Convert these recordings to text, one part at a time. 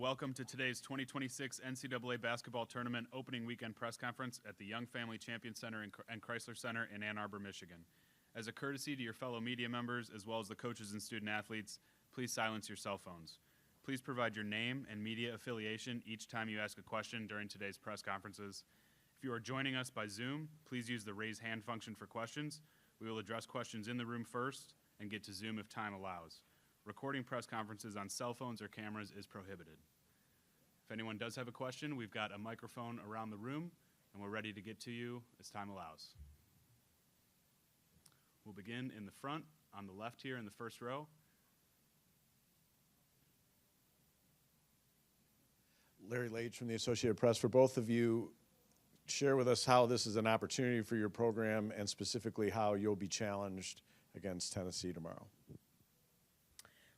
welcome to today's 2026 NCAA Basketball Tournament opening weekend press conference at the Young Family Champion Center and Chrysler Center in Ann Arbor, Michigan. As a courtesy to your fellow media members, as well as the coaches and student athletes, please silence your cell phones. Please provide your name and media affiliation each time you ask a question during today's press conferences. If you are joining us by Zoom, please use the raise hand function for questions. We will address questions in the room first and get to Zoom if time allows. Recording press conferences on cell phones or cameras is prohibited. If anyone does have a question, we've got a microphone around the room, and we're ready to get to you as time allows. We'll begin in the front, on the left here in the first row. Larry Lage from the Associated Press. For both of you, share with us how this is an opportunity for your program and specifically how you'll be challenged against Tennessee tomorrow.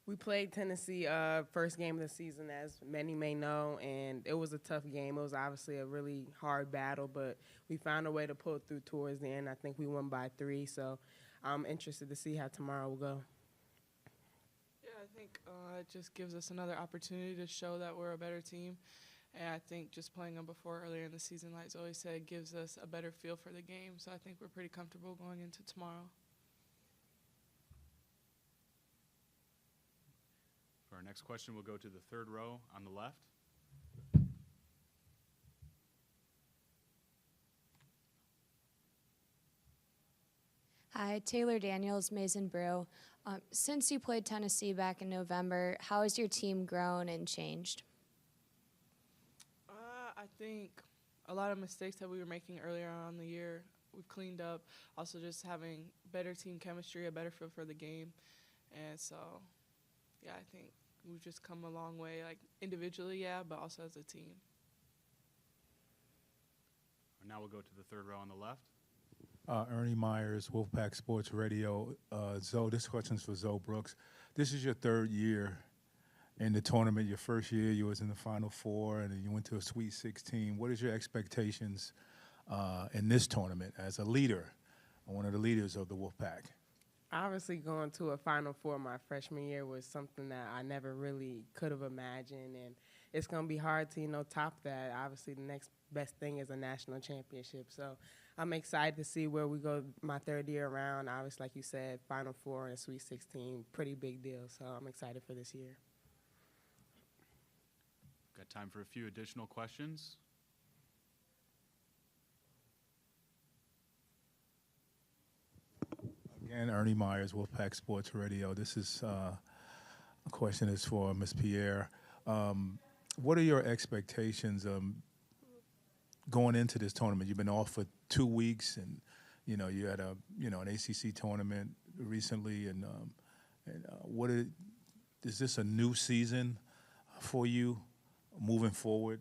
We played Tennessee first game of the season, as many may know, and it was a tough game. It was obviously a really hard battle, but we found a way to pull through towards the end. I think we won by 3, so I'm interested to see how tomorrow will go. Yeah, I think it just gives us another opportunity to show that we're a better team. And I think just playing them before earlier in the season, like Zoe said, gives us a better feel for the game. So I think we're pretty comfortable going into tomorrow. For our next question, we'll go to the third row on the left. Hi, Taylor Daniels, Mason Brew. Since you played Tennessee back in November, how has your team grown and changed? I think a lot of mistakes that we were making earlier on in the year, we've cleaned up. Also just having better team chemistry, a better feel for the game. And so, yeah, I think we've just come a long way, like individually, yeah, but also as a team. And now we'll go to the third row on the left. Ernie Myers, Wolfpack Sports Radio. Zoe, this question's for Zoe Brooks. This is your third year in the tournament. Your first year, you was in the Final Four, and then you went to a Sweet 16. What is your expectations in this tournament as a leader, one of the leaders of the Wolfpack? Obviously, going to a Final Four my freshman year was something that I never really could have imagined, and it's going to be hard to, top that. Obviously, the next best thing is a national championship. So I'm excited to see where we go my third year around. Obviously, like you said, Final Four and a Sweet 16, pretty big deal. So I'm excited for this year. Got time for a few additional questions. Again, Ernie Myers, Wolfpack Sports Radio. This is a question is for Ms. Pierre. What are your expectations going into this tournament? You've been off for 2 weeks, and you had an ACC tournament recently, and is this a new season for you moving forward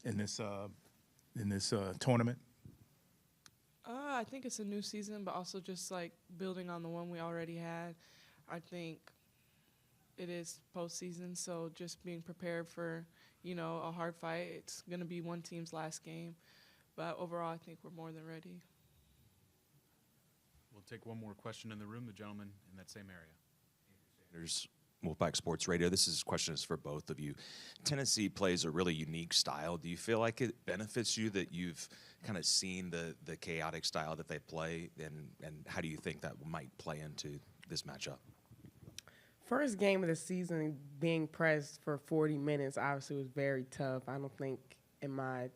in this tournament? I think it's a new season, but also just like building on the one we already had. I think it is postseason, so just being prepared for, a hard fight. It's going to be one team's last game, but overall I think we're more than ready. We'll take one more question in the room, the gentleman in that same area. There's Wolfpack Sports Radio. This question is for both of you. Tennessee plays a really unique style. Do you feel like it benefits you that you've kind of seen the chaotic style that they play, and how do you think that might play into this matchup? First game of the season, being pressed for 40 minutes obviously was very tough. I don't think in my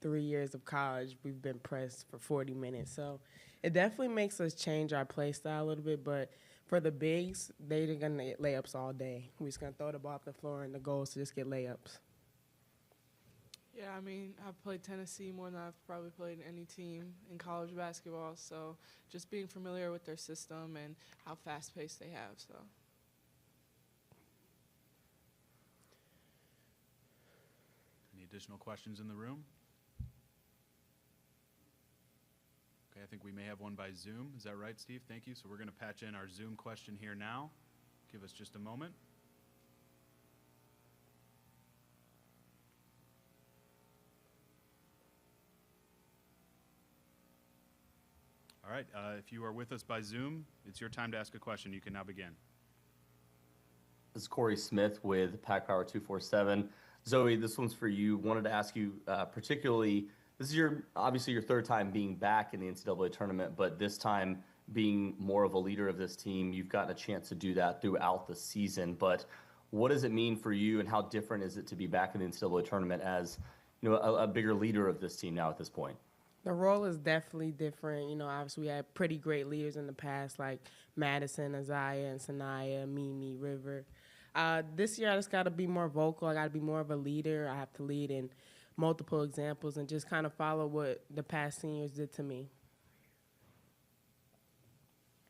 3 years of college we've been pressed for 40 minutes. So it definitely makes us change our play style a little bit, but for the bigs, they're going to get layups all day. We're just going to throw the ball off the floor, and the goal is to just get layups. Yeah, I mean, I've played Tennessee more than I've probably played any team in college basketball, so just being familiar with their system and how fast-paced they have. So. Any additional questions in the room? Okay, I think we may have one by Zoom. Is that right, Steve? Thank you. So we're going to patch in our Zoom question here now. Give us just a moment. All right, if you are with us by Zoom, it's your time to ask a question. You can now begin. This is Corey Smith with Pack Power 247. Zoe, this one's for you. Wanted to ask you particularly, this is obviously your third time being back in the NCAA tournament, but this time being more of a leader of this team. You've gotten a chance to do that throughout the season, but what does it mean for you, and how different is it to be back in the NCAA tournament as a bigger leader of this team now at this point? The role is definitely different. Obviously we had pretty great leaders in the past like Madison, Isaiah, and Sanaya, Mimi, River. This year I just got to be more vocal. I got to be more of a leader. I have to lead in multiple examples and just kind of follow what the past seniors did to me.